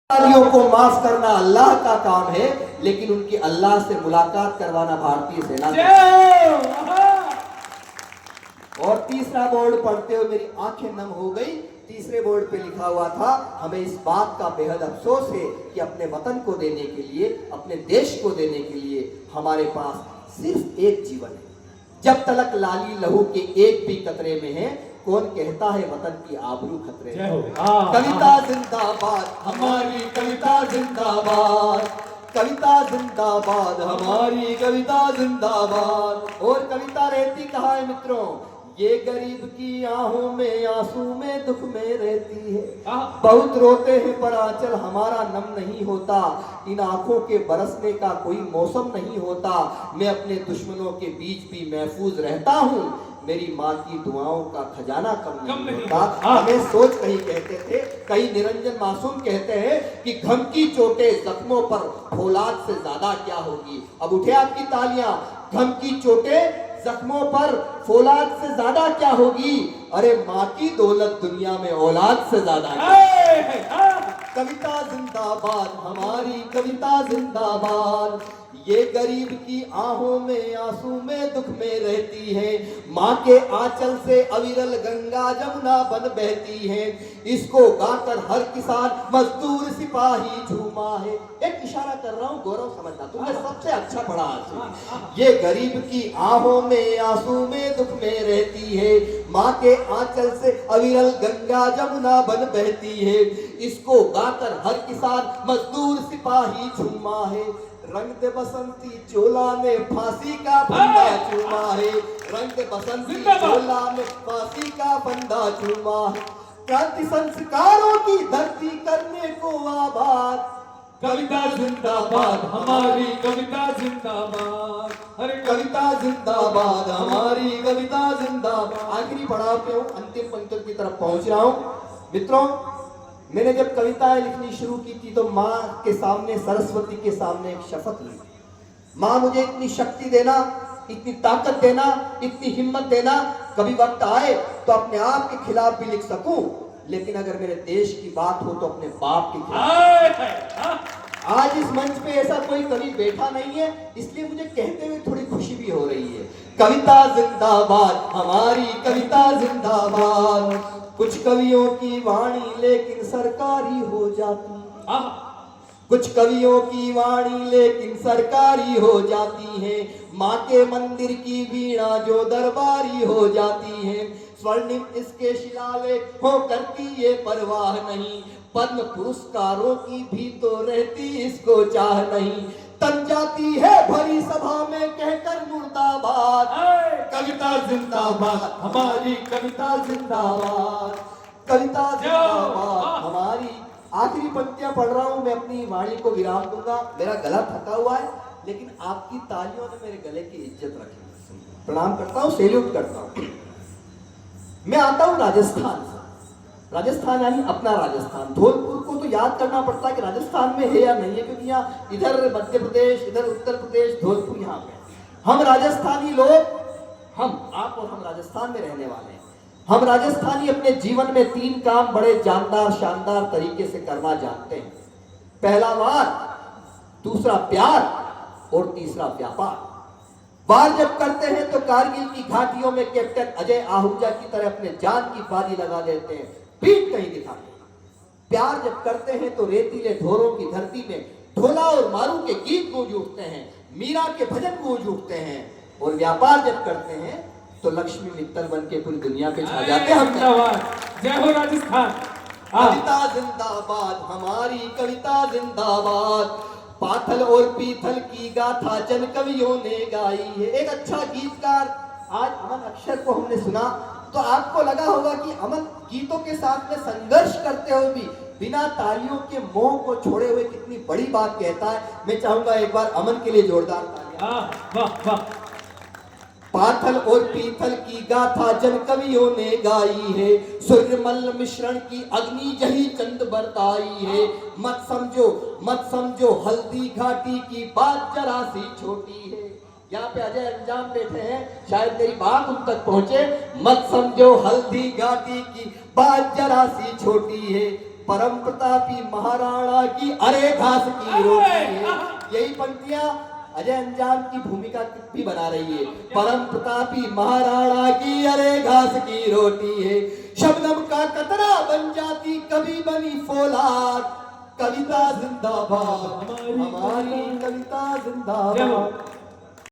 तालियों को माफ करना अल्लाह का काम है, लेकिन उनकी अल्लाह से मुलाकात करवाना भारतीय सेना का। और तीसरा बोर्ड पढ़ते हुए मेरी आंखें नम हो गई। तीसरे बोर्ड पे लिखा हुआ था, हमें इस बात का बेहद अफसोस है कि अपने वतन को देने के लिए, अपने देश को देने के लिए हमारे पास सिर्फ एक जीवन है। जब तलक लाली लहू के एक भी कतरे में है, कौन कहता है वतन की आबरू खतरे में। कविता जिंदाबाद हमारी कविता जिंदाबाद, कविता जिंदाबाद हमारी कविता जिंदाबाद। और कविता रहती कहाँ है मित्रों? ये गरीब की आहों में आंसू में दुख में रहती है, बहुत रोते हैं पर आंचल हमारा नम नहीं होता, इन आंखों के बरसने का कोई मौसम नहीं होता, मैं अपने दुश्मनों के बीच भी महफूज रहता हूँ, मेरी माँ की दुआओं का खजाना कम नहीं होता। हमें सोच कहीं कहते थे, कई निरंजन मासूम कहते हैं कि घम की चोटें जख्मों पर फौलाद से ज्यादा क्या होगी। अब उठे आपकी तालियां। घम की चोटें जख्मों पर फौलाद से ज्यादा क्या होगी? अरे माँ की दौलत दुनिया में औलाद से ज्यादा। कविता जिंदाबाद हमारी कविता जिंदाबाद, ये गरीब की आहों में आंसू में दुख में रहती है, माँ के आंचल से अविरल गंगा जमुना बन बहती है, इसको गाकर हर किसान मजदूर सिपाही झूमा है। एक इशारा कर रहा हूँ, गौरव समझना, तुमने सबसे अच्छा पढ़ा आज। ये गरीब की आहों में आंसू में दुख में रहती है, माँ के आंचल से अविरल गंगा जमुना बन बहती है, इसको गाकर हर किसान मजदूर सिपाही झूमा है, रंग दे बसंती चोला ने फांसी का फंदा चूमा है, रंग दे बसंती चोला ने फांसी का फंदा चूमा है, क्रांति संस्कारों की धरती करने को आबाद, कविता जिंदाबाद हमारी कविता जिंदाबाद, अरे कविता जिंदाबाद हमारी कविता जिंदाबाद। आखिरी पड़ाव पे हूँ, अंतिम पंक्ति की तरफ पहुंच रहा हूँ मित्रों। मैंने जब कविताएं लिखनी शुरू की थी तो माँ के सामने, सरस्वती के सामने एक शपथ ली, माँ मुझे इतनी शक्ति देना, इतनी ताकत देना, इतनी हिम्मत देना, कभी वक्त आए तो अपने आप के खिलाफ भी लिख सकूं, लेकिन अगर मेरे देश की बात हो तो अपने बाप के खिलाफ। आज इस मंच पे ऐसा कोई कवि बैठा नहीं है, इसलिए मुझे कहते हुए थोड़ी खुशी भी हो रही है। कविता जिंदाबाद हमारी कविता जिंदाबाद, कुछ कवियों की वाणी लेकिन सरकारी हो जाती, कुछ कवियों की वाणी लेकिन सरकारी हो जाती है, माँ के मंदिर की वीणा जो दरबारी हो जाती है, स्वर्णिम इसके शिलालेख हो करती ये परवाह नहीं, पद्म पुरस्कारों की भी तो रहती इसको चाह नहीं, तन जाती है भरी सभा में कहकर मुर्दाबाद, कविता जिंदाबाद हमारी कविता जिंदाबाद, कविता जिंदाबाद हमारी। आखिरी पंक्तियां पढ़ रहा हूं, मैं अपनी वाणी को विराम दूंगा, मेरा गला थका हुआ है, लेकिन आपकी तालियों ने मेरे गले की इज्जत रखी। प्रणाम करता हूं, सैल्यूट करता हूं। मैं आता हूं राजस्थान से, राजस्थान यानी अपना राजस्थान। धौलपुर को तो याद करना पड़ता है कि राजस्थान में है या नहीं है, क्योंकि यहाँ इधर मध्य प्रदेश, इधर उत्तर प्रदेश, धौलपुर यहाँ पे। हम राजस्थानी लोग, हम आप और हम राजस्थान में रहने वाले हैं। हम राजस्थानी अपने जीवन में 3 काम बड़े जानदार शानदार तरीके से करना जानते हैं। पहला वार, दूसरा प्यार और तीसरा व्यापार। वार जब करते हैं तो कारगिल की घाटियों में कैप्टन अजय आहूजा की तरह अपने जान की बाजी लगा देते हैं, पीठ कहीं दिखाते हैं। प्यार जब करते हैं तो रेतीले ढोरों की धरती में ढोला और मारू के गीत गूंज उठते हैं, मीरा के भजन गूंज उठते हैं। और व्यापार जब करते हैं तो लक्ष्मी मित्तल बन के पूरी दुनिया पे छा जाते हैं। जय हो राजस्थान। कविता जिंदाबाद हमारी कविता जिंदाबाद, पाथल और पीथल की गाथा जन कवियों ने गाई है। एक अच्छा गीतकार आज अमन अक्षर को हमने सुना तो आपको लगा होगा कि अमन गीतों के साथ में संघर्ष करते हुए भी बिना तालियों के मोह को छोड़े हुए कितनी बड़ी बात कहता है। मैं चाहूंगा एक बार अमन के लिए जोरदार तालियां। वाह वाह। पाथल और पीथल की गाथा जन कवियों ने गाई है, सूर्यमल मिश्रण की अग्नि जही चंद बरताई है, मत समझो हल्दी घाटी की बात जरा सी छोटी है। यहाँ पे अजय अंजाम बैठे हैं, शायद मेरी बात उन तक पहुंचे। मत समझो हल्दी घाटी की बात जरा सी छोटी है, परम प्रतापी महाराणा की अरे घास की रोटी है। यही पंक्तियां अजय अंजाम की भूमिका भी बना रही है। परम प्रतापी महाराणा की अरे घास की रोटी है, शबनम का कतरा बन जाती कभी बनी फौलाद। कविता जिंदाबाद, हमारी कविता जिंदाबाद।